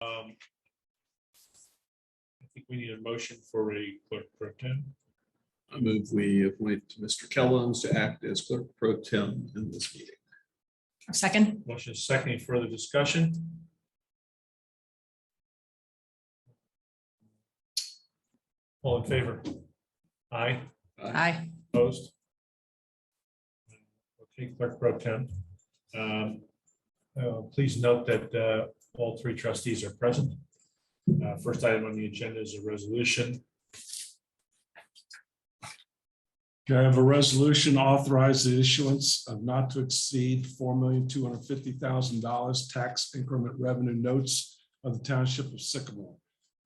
I think we need a motion for a clerk pro tem. I move we appoint Mr. Kellums to act as clerk pro tem in this meeting. Second. Motion is second. Any further discussion? All in favor? Aye. Aye. Opposed? Okay, clerk pro tem. Please note that all three trustees are present. First item on the agenda is a resolution. Can I have a resolution authorize the issuance of not to exceed $4,250,000 tax increment revenue notes of the Township of Sycamore,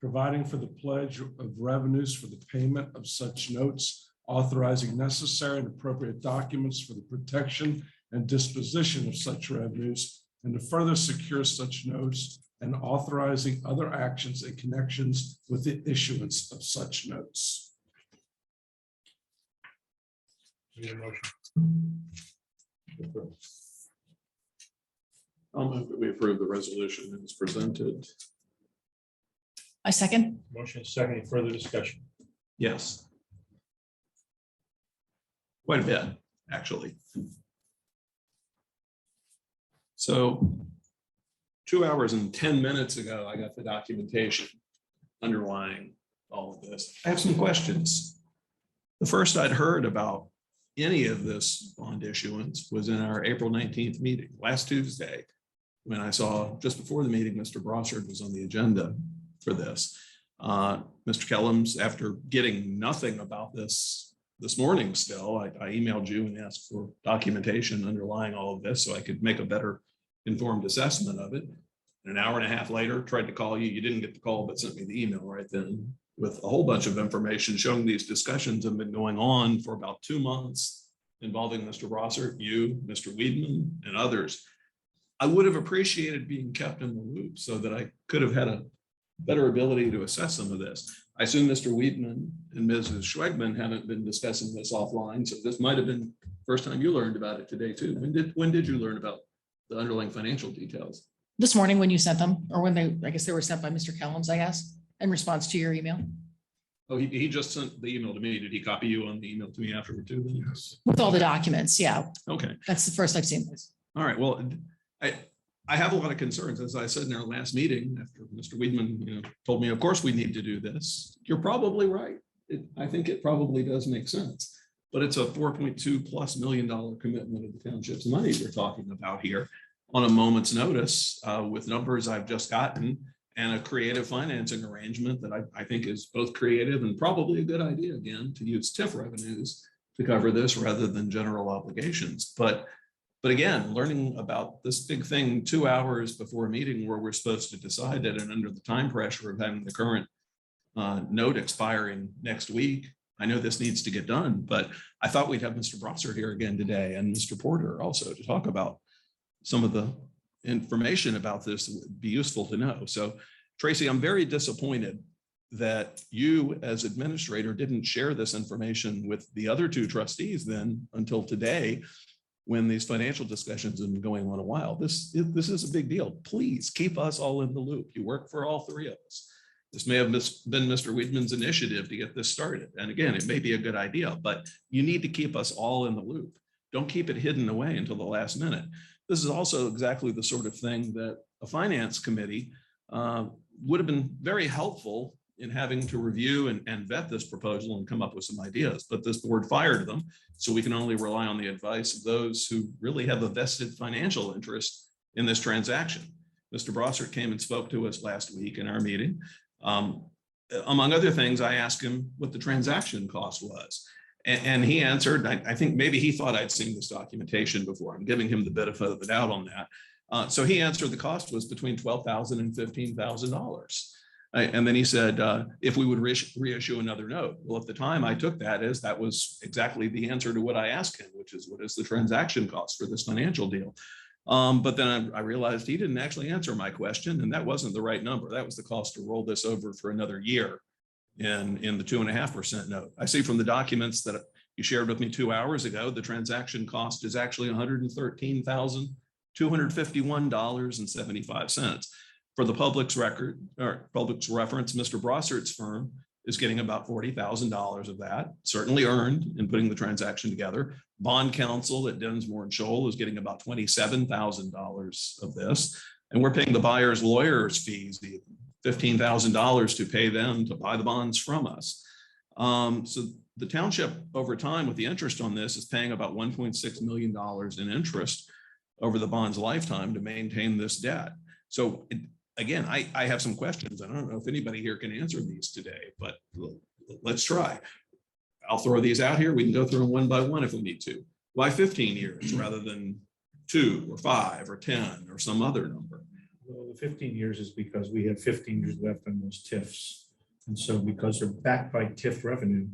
providing for the pledge of revenues for the payment of such notes, authorizing necessary and appropriate documents for the protection and disposition of such revenues, and to further secure such notes, and authorizing other actions and connections with the issuance of such notes. Need a motion? I'll move that we approve the resolution as presented. I second. Motion is second. Any further discussion? Yes. Quite a bit, actually. So 2 hours and 10 minutes ago, I got the documentation underlying all of this. I have some questions. The first I'd heard about any of this bond issuance was in our April 19th meeting last Tuesday, when I saw just before the meeting, Mr. Brossard was on the agenda for this. Mr. Kellums, after getting nothing about this morning still, I emailed you and asked for documentation underlying all of this so I could make a better informed assessment of it. And an hour and a half later, tried to call you. You didn't get the call, but sent me the email right then with a whole bunch of information showing these discussions have been going on for about 2 months involving Mr. Brossard, you, Mr. Weidman, and others. I would have appreciated being kept in the loop so that I could have had a better ability to assess some of this. I assume Mr. Weidman and Mrs. Schwegman haven't been discussing this offline, so this might have been the first time you learned about it today too. When did you learn about the underlying financial details? This morning when you sent them, or when I guess they were sent by Mr. Kellums, I guess, in response to your email. Oh, he just sent the email to me. Did he copy you on the email to me afterward too? Then? Yes. With all the documents, yeah. Okay. That's the first I've seen this. All right. Well, I have a lot of concerns, as I said in our last meeting, after Mr. Weidman, told me, of course, we need to do this. You're probably right. I think it probably does make sense, but it's a $4.2+ million commitment of the township's money we're talking about here on a moment's notice with numbers I've just gotten and a creative financing arrangement that I think is both creative and probably a good idea, again, to use TIF revenues to cover this rather than general obligations. But again, learning about this big thing 2 hours before a meeting where we're supposed to decide it and under the time pressure of having the current note expiring next week, I know this needs to get done, but I thought we'd have Mr. Brossard here again today and Mr. Porter also to talk about some of the information about this that would be useful to know. So Tracy, I'm very disappointed that you as administrator didn't share this information with the other two trustees then until today, when these financial discussions have been going on a while. This is a big deal. Please keep us all in the loop. You work for all three of us. This may have been Mr. Weidman's initiative to get this started. And again, it may be a good idea, but you need to keep us all in the loop. Don't keep it hidden away until the last minute. This is also exactly the sort of thing that a finance committee would have been very helpful in having to review and vet this proposal and come up with some ideas, but this board fired them. So we can only rely on the advice of those who really have a vested financial interest in this transaction. Mr. Brossard came and spoke to us last week in our meeting. Among other things, I asked him what the transaction cost was. And he answered, I think maybe he thought I'd seen this documentation before. I'm giving him the benefit of the doubt on that. So he answered the cost was between $12,000 and $15,000. And then he said, if we would reissue another note. Well, at the time I took that as that was exactly the answer to what I asked him, which is what is the transaction cost for this financial deal? But then I realized he didn't actually answer my question, and that wasn't the right number. That was the cost to roll this over for another year in the 2.5% note. I see from the documents that you shared with me 2 hours ago, the transaction cost is actually $113,251.75. For the public's record or public's reference, Mr. Brossert's firm is getting about $40,000 of that, certainly earned in putting the transaction together. Bond counsel at Densmore and Shoal is getting about $27,000 of this. And we're paying the buyer's lawyers fees, the $15,000 to pay them to buy the bonds from us. So the township over time with the interest on this is paying about $1.6 million in interest over the bond's lifetime to maintain this debt. So again, I have some questions. I don't know if anybody here can answer these today, but let's try. I'll throw these out here. We can go through them one by one if we need to. Why 15 years rather than 2 or 5 or 10 or some other number? Well, the 15 years is because we have 15 years left on those TIFs. And so because they're backed by TIF revenue,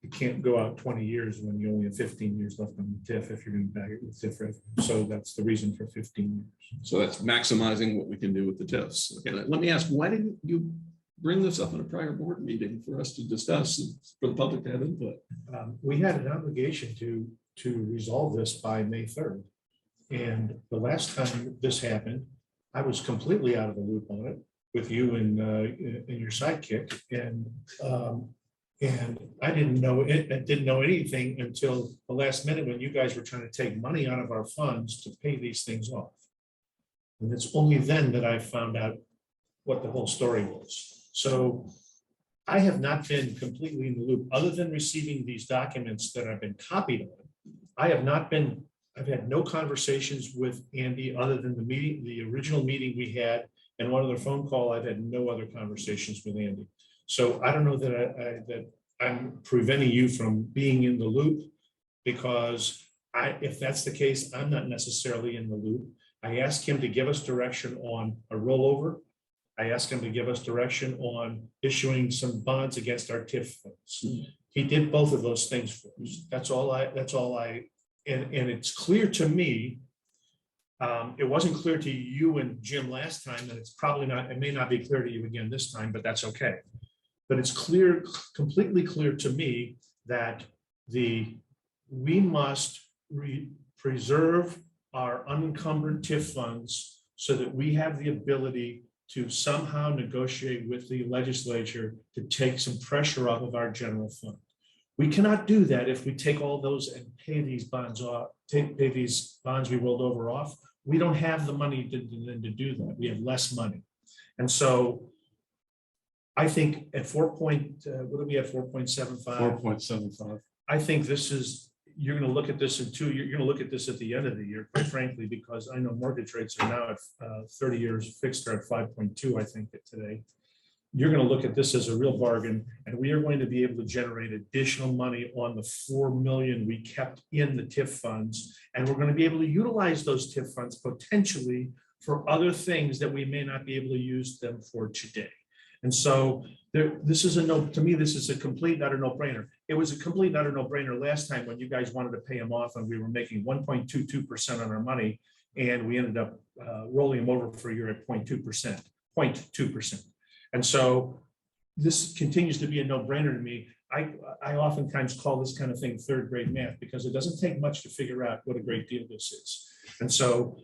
you can't go out 20 years when you only have 15 years left on the TIF if you're going to back it with TIF revenue. So that's the reason for 15 years. So that's maximizing what we can do with the TIFs. Okay, let me ask, why didn't you bring this up in a prior board meeting for us to discuss and for the public to have input? We had an obligation to resolve this by May 3rd. And the last time this happened, I was completely out of the loop on it with you and your sidekick. And I didn't know it. I didn't know anything until the last minute when you guys were trying to take money out of our funds to pay these things off. And it's only then that I found out what the whole story was. So I have not been completely in the loop, other than receiving these documents that I've been copied on. I've had no conversations with Andy other than the original meeting we had, and one other phone call. I've had no other conversations with Andy. So I don't know that I'm preventing you from being in the loop, because if that's the case, I'm not necessarily in the loop. I asked him to give us direction on a rollover. I asked him to give us direction on issuing some bonds against our TIF funds. He did both of those things for us. That's all I, and it's clear to me. It wasn't clear to you and Jim last time, and it's probably not, it may not be clear to you again this time, but that's okay. But it's clear, completely clear to me that we must preserve our unencumbered TIF funds so that we have the ability to somehow negotiate with the legislature to take some pressure off of our general fund. We cannot do that if we take all those and pay these bonds off, pay these bonds we rolled over off. We don't have the money to do that. We have less money. And so I think at 4 point, what are we at, 4.75? 4.75. I think this is, you're going to look at this you're going to look at this at the end of the year, quite frankly, because I know mortgage rates are now at 30 years fixed are at 5.2, I think today. You're going to look at this as a real bargain, and we are going to be able to generate additional money on the $4 million we kept in the TIF funds. And we're going to be able to utilize those TIF funds potentially for other things that we may not be able to use them for today. And so this is to me, this is a complete, utter no-brainer. It was a complete, utter no-brainer last time when you guys wanted to pay them off and we were making 1.22% on our money, and we ended up rolling them over for a year at 0.2%. And so this continues to be a no-brainer to me. I oftentimes call this kind of thing third grade math, because it doesn't take much to figure out what a great deal this is. And so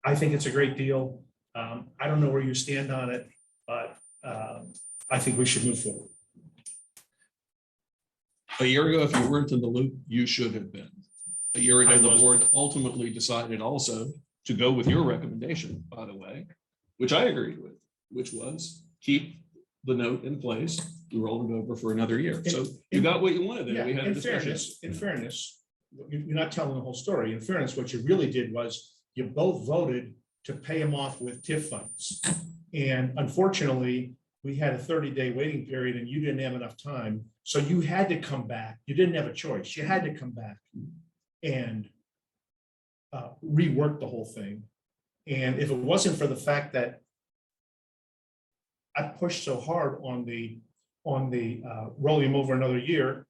I think it's a great deal. I don't know where you stand on it, but I think we should move forward. A year ago, if you weren't in the loop, you should have been. A year ago, the board ultimately decided also to go with your recommendation, by the way, which I agreed with, which was keep the note in place. We rolled it over for another year. So you got what you wanted there. Yeah, We had a discussion. in fairness, you're not telling the whole story. In fairness, what you really did was you both voted to pay them off with TIF funds. And unfortunately, we had a 30-day waiting period and you didn't have enough time. So you had to come back. You didn't have a choice. You had to come back and rework the whole thing. And if it wasn't for the fact that I pushed so hard on the rolling them over another year,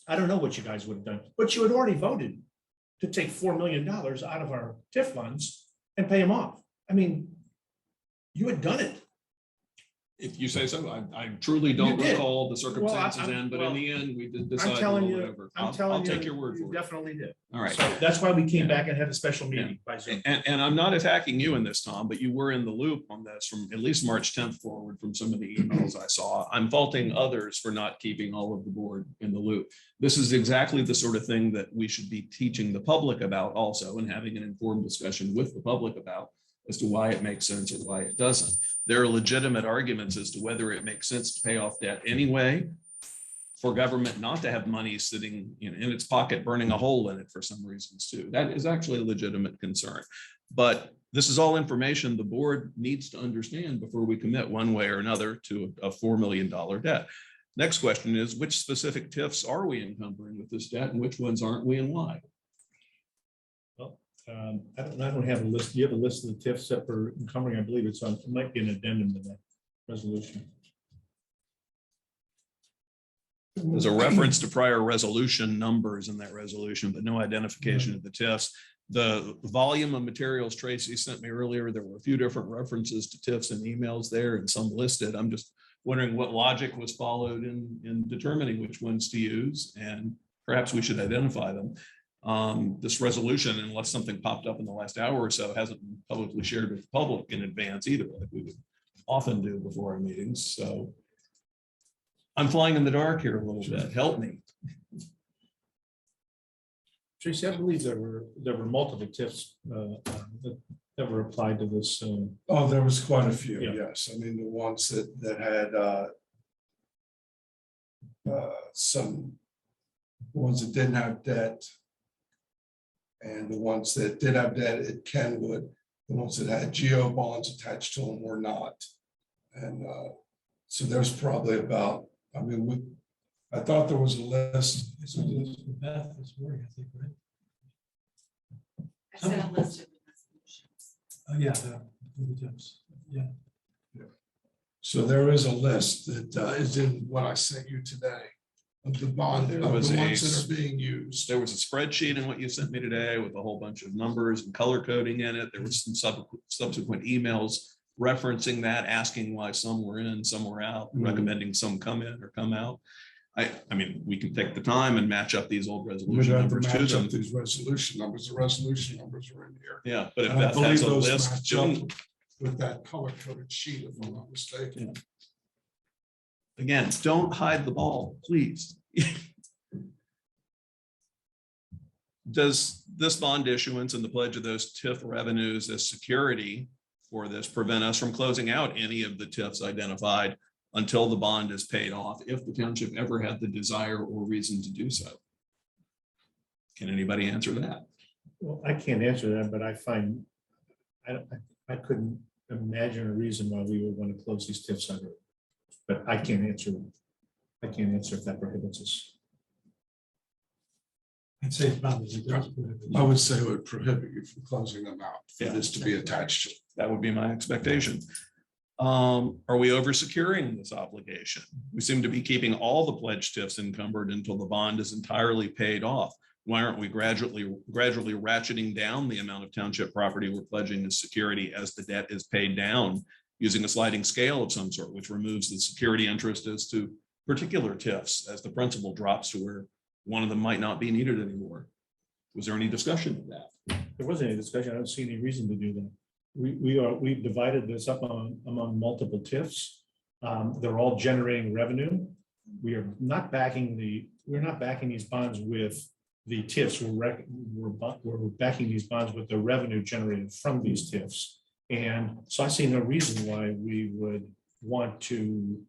I don't know what you guys would have done. But you had already voted to take $4 million out of our TIF funds and pay them off. I mean, you had done it. If you say so, I truly don't did. recall the circumstances I'm- in, but in the end, we did decide. I'm to telling roll you, it over. I'm I'll telling you. take your word You for it. definitely did. All right. So that's why we came back and had a special meeting by Zoom. And I'm not attacking you in this, Tom, but you were in the loop on this from at least March 10th forward from some of the emails I saw. I'm faulting others for not keeping all of the board in the loop. This is exactly the sort of thing that we should be teaching the public about also and having an informed discussion with the public about as to why it makes sense or why it doesn't. There are legitimate arguments as to whether it makes sense to pay off debt anyway, for government not to have money sitting in its pocket, burning a hole in it for some reasons too. That is actually a legitimate concern. But this is all information the board needs to understand before we commit one way or another to a $4 million debt. Next question is, which specific TIFs are we encumbering with this debt and which ones aren't we and why? I don't have a list. You have a list of the TIFs that we're encumbering. I believe it's on, it might be an addendum to that resolution. There's a reference to prior resolution numbers in that resolution, but no identification of the TIFs. The volume of materials Tracy sent me earlier, there were a few different references to TIFs and emails there and some listed. I'm just wondering what logic was followed in determining which ones to use, and perhaps we should identify them. This resolution, unless something popped up in the last hour or so, hasn't been publicly shared with the public in advance either, like we would often do before our meetings. So I'm flying in the dark here a little bit. Help me. Tracy, I believe there were multiple TIFs that were applied to this. Oh, there was quite a few, Yeah. yes. I mean, the ones that had some ones that didn't have debt, and the ones that did have debt at Kenwood, the ones that had geo bonds attached to them were not. And so there's probably about, I mean, I thought there was a list. Beth this morning, I think, right? I sent a list of resolutions. Yeah, the tips. Yeah. So there is a list that is in what I sent you today of the bond, of the ones that are being used. There was a spreadsheet in what you sent me today with a whole bunch of numbers and color coding in it. There was some subsequent emails referencing that, asking why some were in, some were out, recommending some come in or come out. I mean, we can take the time and match up these old We resolution have to numbers to match them. up these resolution numbers. The resolution numbers are in here. Yeah, but if And I that believe has a those list, match up with that color coded sheet, if I'm not mistaken. again, don't hide the ball, please. Does this bond issuance and the pledge of those TIF revenues as security for this prevent us from closing out any of the TIFs identified until the bond is paid off, if the township ever had the desire or reason to do so? Can anybody answer that? Well, I can't answer that, but I find, I couldn't imagine a reason why we would want to close these TIFs under. But I can't answer if that prohibits us. I'd say it probably does. I would say it would prohibit you from closing them out for Yeah. this to be attached to. That would be my expectation. Are we over securing this obligation? We seem to be keeping all the pledged TIFs encumbered until the bond is entirely paid off. Why aren't we gradually ratcheting down the amount of township property we're pledging as security as the debt is paid down, using a sliding scale of some sort, which removes the security interest as to particular TIFs as the principal drops to where one of them might not be needed anymore? Was there any discussion of that? There wasn't any discussion. I don't see any reason to do that. We've divided this up among multiple TIFs. They're all generating revenue. We're not backing these bonds with the TIFs. We're backing these bonds with the revenue generated from these TIFs. And so I see no reason why we would want to,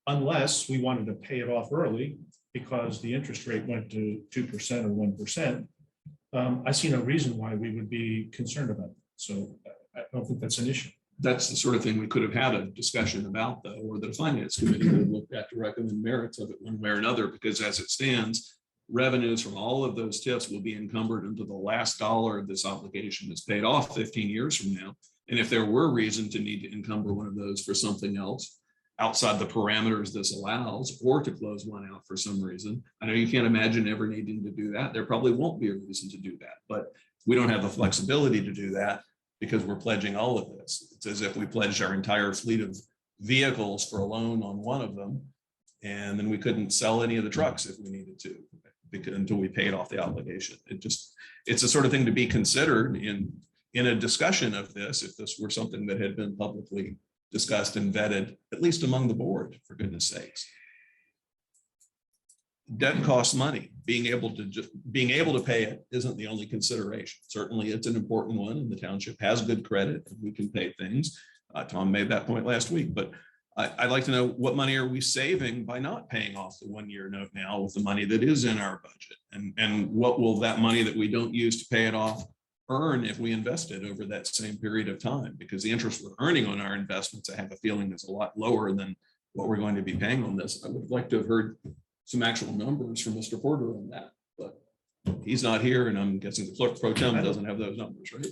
unless we wanted to pay it off early because the interest rate went to 2% or 1%. I see no reason why we would be concerned about it. So I don't think that's an issue. That's the sort of thing we could have had a discussion about, though, or the finance committee could have looked at to recommend merits of it one way or another, because as it stands, revenues from all of those TIFs will be encumbered until the last dollar of this obligation is paid off 15 years from now. And if there were reason to need to encumber one of those for something else outside the parameters this allows, or to close one out for some reason, I know you can't imagine ever needing to do that. There probably won't be a reason to do that, but we don't have the flexibility to do that. because we're pledging all of this. It's as if we pledged our entire fleet of vehicles for a loan on one of them. And then we couldn't sell any of the trucks if we needed to, until we paid off the obligation. It's a sort of thing to be considered in a discussion of this, if this were something that had been publicly discussed and vetted, at least among the board, for goodness sakes. Debt costs money. Being able to pay it isn't the only consideration. Certainly it's an important one, and the township has good credit and we can pay things. Tom made that point last week, but I'd like to know, what money are we saving by not paying off the 1-year note now with the money that is in our budget? And what will that money that we don't use to pay it off earn if we invest it over that same period of time? Because the interest we're earning on our investments, I have a feeling, is a lot lower than what we're going to be paying on this. I would like to have heard some actual numbers from Mr. Porter on that, but he's not here, and I'm guessing the clerk pro tem doesn't have those numbers, right?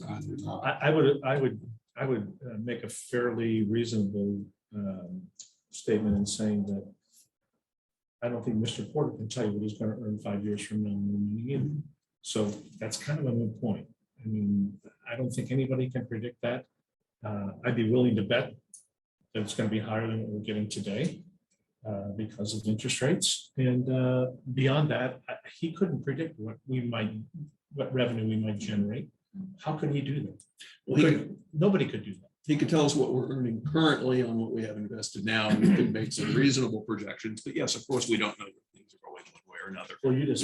I would make a fairly reasonable statement in saying that I don't think Mr. Porter can tell you what he's going to earn 5 years from now. So that's kind of a moot point. I mean, I don't think anybody can predict that. I'd be willing to bet that it's going to be higher than what we're getting today because of interest rates. And beyond that, he couldn't predict what revenue we might generate. How could he do that? Well, nobody could do that. He could tell us what we're earning currently on what we have invested now, and we could make some reasonable projections. But yes, of course, we don't know that things are going one way or another. Well, you just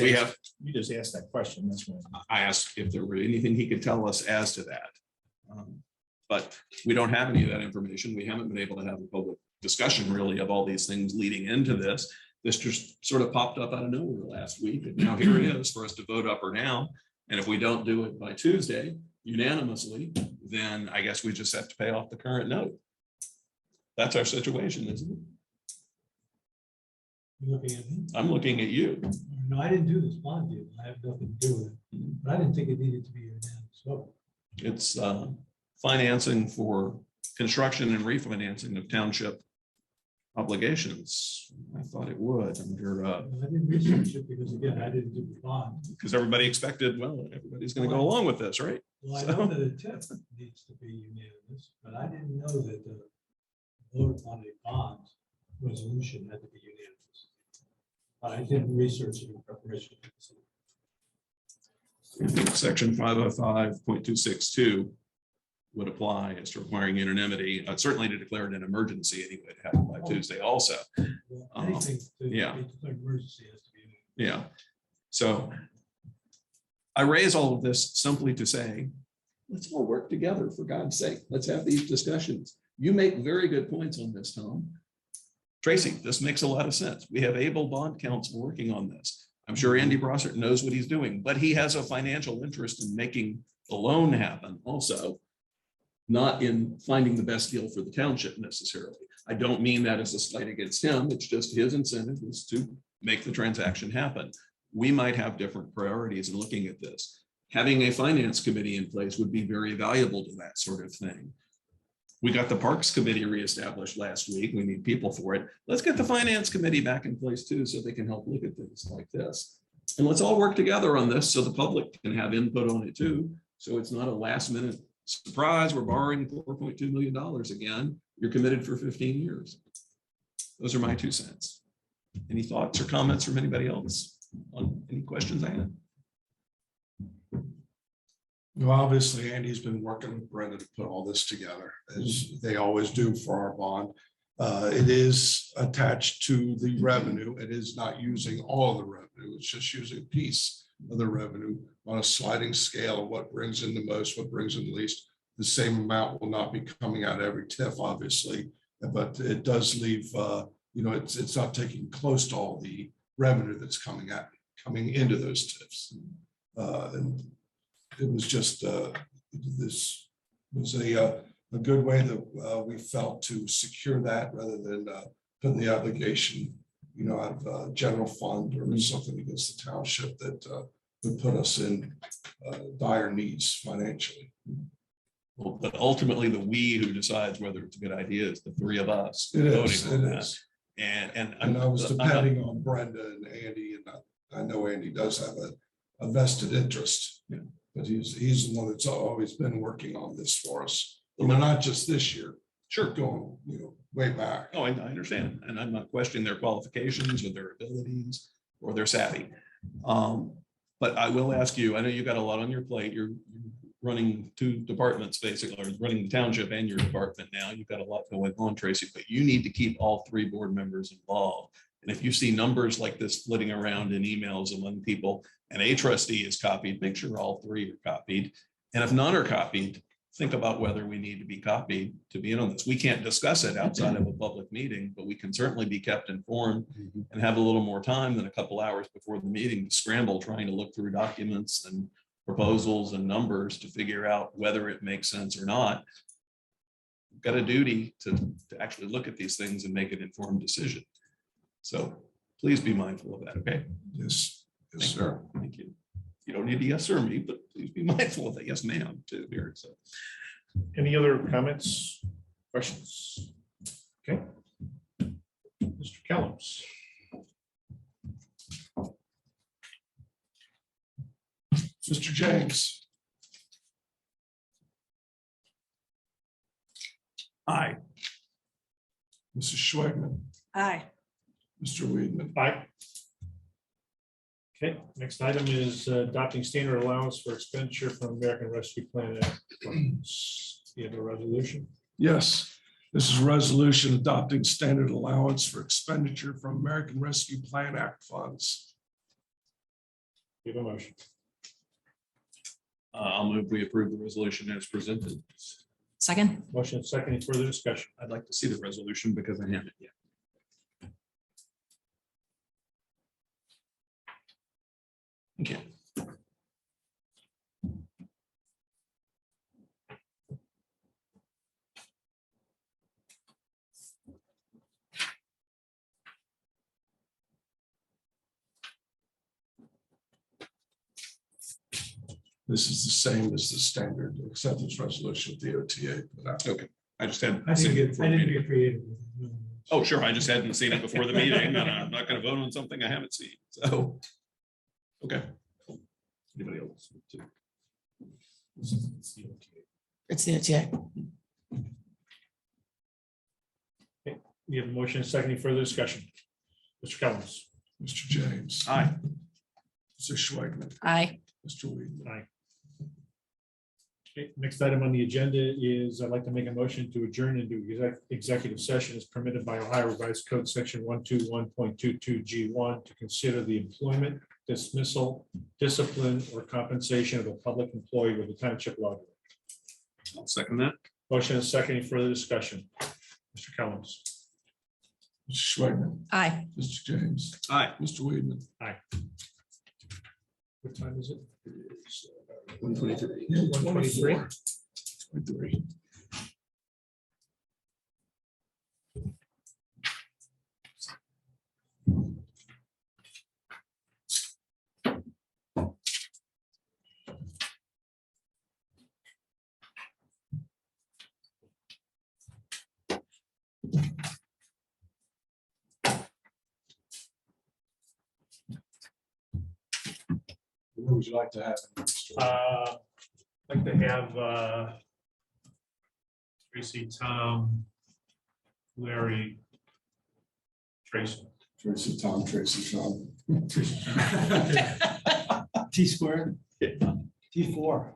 asked that question. That's why I asked if there were anything he could tell us as to that. But we don't have any of that information. We haven't been able to have a public discussion really of all these things leading into this. This just sort of popped up out of nowhere last week. And now here it is for us to vote up or down. And if we don't do it by Tuesday unanimously, then I guess we just have to pay off the current note. That's our situation, isn't it? You're looking at me? I'm looking at you. No, I didn't do this bond deal. I have nothing to do with it. But I didn't think it needed to be unanimous vote. It's financing for construction and refinancing of township obligations. I thought it would under I didn't research it because, again, I didn't do the bond. because everybody expected, well, everybody's going to go along with this, right? Well, I know that a TIF needs to be unanimous, but I didn't know that the vote on a bond resolution had to be unanimous. I didn't research it in preparation. Section 505.262 would apply as to requiring unanimity, certainly to declare it an emergency anyway, to happen by Tuesday also. Well, anything to yeah. be declared emergency has to be unanimous. Yeah. So I raise all of this simply to say, let's all work together, for God's sake. Let's have these discussions. You make very good points on this, Tom. Tracy, this makes a lot of sense. We have able bond counsel working on this. I'm sure Andy Brossart knows what he's doing, but he has a financial interest in making the loan happen also, not in finding the best deal for the township necessarily. I don't mean that as a slight against him. It's just his incentive is to make the transaction happen. We might have different priorities in looking at this. Having a finance committee in place would be very valuable to that sort of thing. We got the Parks Committee reestablished last week. We need people for it. Let's get the Finance Committee back in place too, so they can help look at things like this. And let's all work together on this so the public can have input on it too. So it's not a last minute surprise. We're borrowing $4.2 million again. You're committed for 15 years. Those are my 2 cents. Any thoughts or comments from anybody else on any questions I had? Well, obviously, Andy's been working with Brenda to put all this together, as they always do for our bond. It is attached to the revenue. It is not using all of the revenue. It's just using a piece of the revenue on a sliding scale of what brings in the most, what brings in the least. The same amount will not be coming out every TIF, obviously, but it does leave, it's not taking close to all the revenue that's coming into those TIFs. And it was just, this was a good way that we felt to secure that rather than putting the obligation, out of general fund or something against the township that would put us in dire needs financially. Well, but ultimately the we who decides whether it's a good idea is the 3 of us It voting is, on it that. is. And I was depending on Brenda and Andy, and I know Andy does have a vested interest. Yeah. but he's the one that's always been working on this for us. Well, not just this year, Sure. going, way back. Oh, I understand. And I'm not questioning their qualifications or their abilities or their savvy. But I will ask you, I know you got a lot on your plate. You're running two departments basically, or running the township and your department now. You've got a lot going on, Tracy, but you need to keep all three board members involved. And if you see numbers like this flitting around in emails among people and a trustee is copied, make sure all three are copied. And if none are copied, think about whether we need to be copied to be in on this. We can't discuss it outside of a public meeting, but we can certainly be kept informed and have a little more time than a couple hours before the meeting to scramble trying to look through documents and proposals and numbers to figure out whether it makes sense or not. We've got a duty to actually look at these things and make an informed decision. So please be mindful of that, okay? Yes, Thank yes, sir. you. Thank you. You don't need to yes sir me, but please be mindful of that. Yes, ma'am, too here. So Any other comments, questions? Okay. Mr. Kellums. Mr. James. aye. Mrs. Schwegman, Aye. Mr. Weedman. Aye. Okay, next item is adopting standard allowance for expenditure from American Rescue Plan Act funds. Do you have a resolution? Yes, this is a resolution adopting standard allowance for expenditure from American Rescue Plan Act funds. Give a motion. I'll move we approve the resolution as presented. Second, Motion second, any further discussion? I'd like to see the resolution because I haven't yet. Thank you. This is the same as the standard acceptance resolution of the OTA. Okay, I just hadn't I seen didn't it get, before I the didn't meeting. get creative. with it, no. Oh, sure, I just hadn't seen it before the meeting, and I'm not gonna vote on something I haven't seen, so. Okay. Anybody else? it's the OTA. You have a motion second, any further discussion? Mr. Kellums. Mr. James. Aye. Mr. Schwegman, Aye. Mr. Weedman. Aye. Okay, next item on the agenda is I'd like to make a motion to adjourn into executive session as permitted by Ohio Revised Code Section 121.22 G1 to consider the employment, dismissal, discipline, or compensation of a public employee with the township law. I'll second that. Motion is second, any further discussion? Mr. Kellums. Mr. Schwegman, Aye. Mr. James, Aye. Mr. Weedman. What time is it? 123. 123. 23. What would you like to have? I'd like to have Tracy, Tom, Larry, Tracy. Tracy, Tom, Tracy, Sean. T squared, T4.